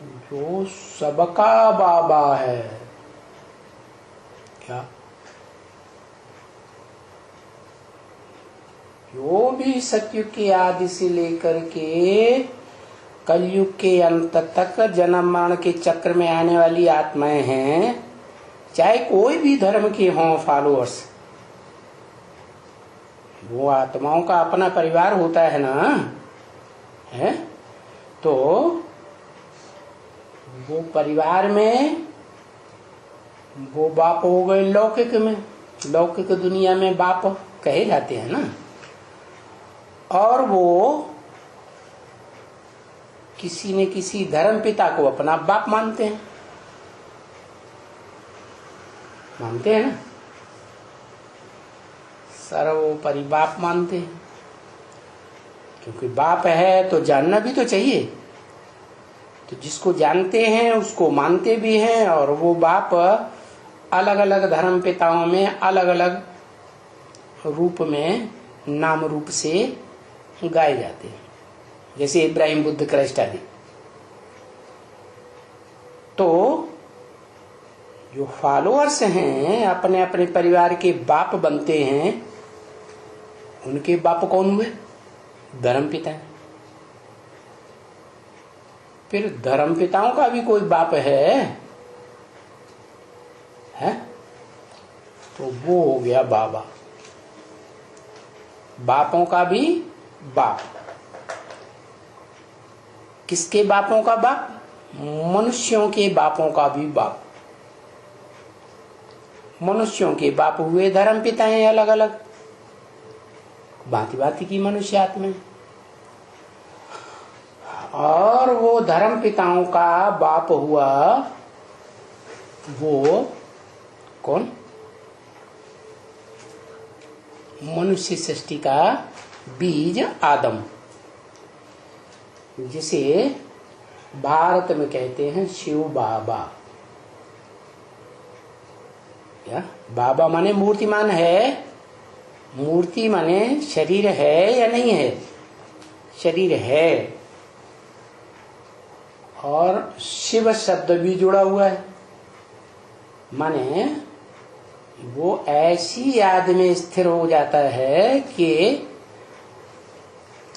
जो सबका बाबा है। क्या? जो भी सतयुग के आदि से लेकर के कलयुग के अंत तक जन्म मरण के चक्र में आने वाली आत्माएं हैं, चाहे कोई भी धर्म के हों फॉलोअर्स, वो आत्माओं का अपना परिवार होता है ना, है? तो वो परिवार में वो बाप हो गए लौकिक में, लौकिक दुनिया में बाप कहे जाते हैं ना, और वो किसी न किसी धर्म पिता को अपना बाप मानते हैं, मानते हैं ना, सर्वोपरि बाप मानते हैं। क्योंकि बाप है तो जानना भी तो चाहिए, तो जिसको जानते हैं उसको मानते भी हैं, और वो बाप अलग अलग धर्म पिताओं में अलग अलग रूप में नाम रूप से गाए जाते हैं, जैसे इब्राहिम, बुद्ध, क्राइस्ट आदि। तो जो फॉलोअर्स हैं अपने अपने परिवार के बाप बनते हैं, उनके बाप कौन हुए? धर्म पिता। फिर धर्म पिताओं का भी कोई बाप है? तो वो हो गया बाबा। बापों का भी बाप। किसके बापों का बाप? मनुष्यों के बापों का भी बाप। मनुष्यों के बाप हुए धर्म पिता हैं अलग अलग, भांति भांति की मनुष्य आत्मा। और वो धर्म पिताओं का बाप हुआ वो कौन? मनुष्य सृष्टि का बीज आदम, जिसे भारत में कहते हैं शिव बाबा। क्या? बाबा माने मूर्तिमान है। मूर्ति माने शरीर है या नहीं है? शरीर है। और शिव शब्द भी जुड़ा हुआ है, माने वो ऐसी याद में स्थिर हो जाता है कि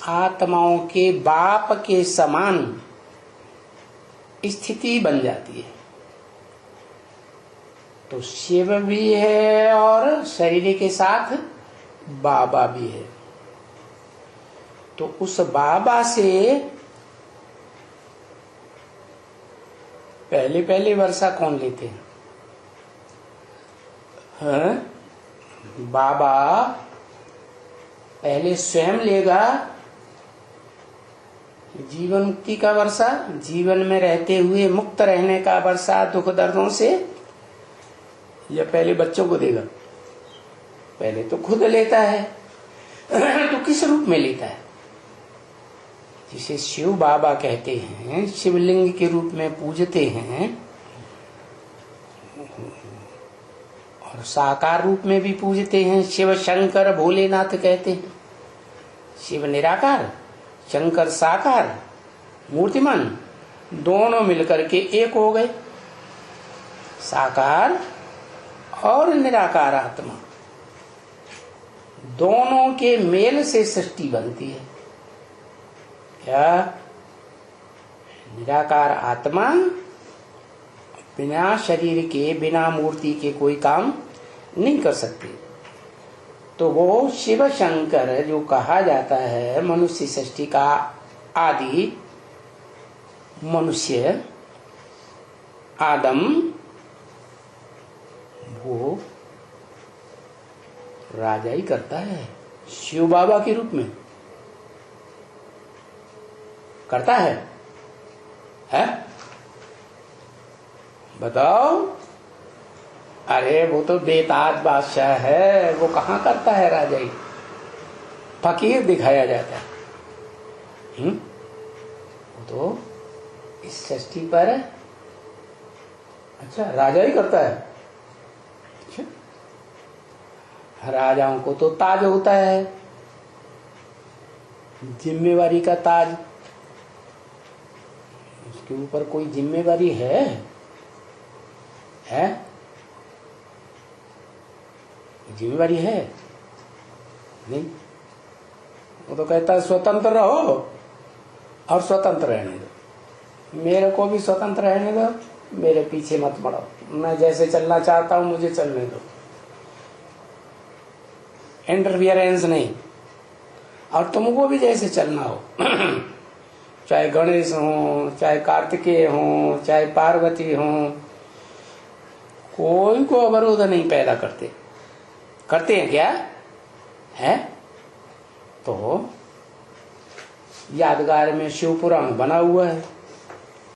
आत्माओं के बाप के समान स्थिति बन जाती है। तो शिव भी है और शरीर के साथ बाबा भी है। तो उस बाबा से पहले पहले वर्षा कौन लेते हैं? बाबा पहले स्वयं लेगा जीवन मुक्ति का वर्षा, जीवन में रहते हुए मुक्त रहने का वर्षा दुख दर्दों से, या पहले बच्चों को देगा? पहले तो खुद लेता है। तो किस रूप में लेता है? जिसे शिव बाबा कहते हैं, शिवलिंग के रूप में पूजते हैं, और साकार रूप में भी पूजते हैं। शिव शंकर भोलेनाथ कहते हैं। शिव निराकार, शंकर साकार, मूर्तिमान, दोनों मिलकर के एक हो गए। साकार और निराकार आत्मा दोनों के मेल से सृष्टि बनती है। क्या? निराकार आत्मा बिना शरीर के, बिना मूर्ति के कोई काम नहीं कर सकती। तो वो शिव शंकर जो कहा जाता है, मनुष्य सृष्टि का आदि मनुष्य आदम, वो राजा ही करता है शिव बाबा के रूप में। करता है? बताओ। अरे वो तो बेताज बादशाह है, वो कहाँ करता है राजाई? फकीर दिखाया जाता है। वो तो इस सृष्टि पर अच्छा राजा ही करता है। अच्छा, राजाओं को तो ताज होता है, जिम्मेवारी का ताज। उसके ऊपर कोई जिम्मेवारी है? जिम्मेवारी है नहीं। वो तो कहता है स्वतंत्र रहो और स्वतंत्र रहने दो। मेरे को भी स्वतंत्र रहने दो, मेरे पीछे मत पड़ो, मैं जैसे चलना चाहता हूं मुझे चलने दो, इंटरफियरेंस नहीं। और तुमको भी जैसे चलना हो चाहे गणेश हो, चाहे कार्तिकेय हो, चाहे पार्वती हो, कोई को अवरोध नहीं पैदा करते हैं क्या? है तो यादगार में शिवपुराण बना हुआ है।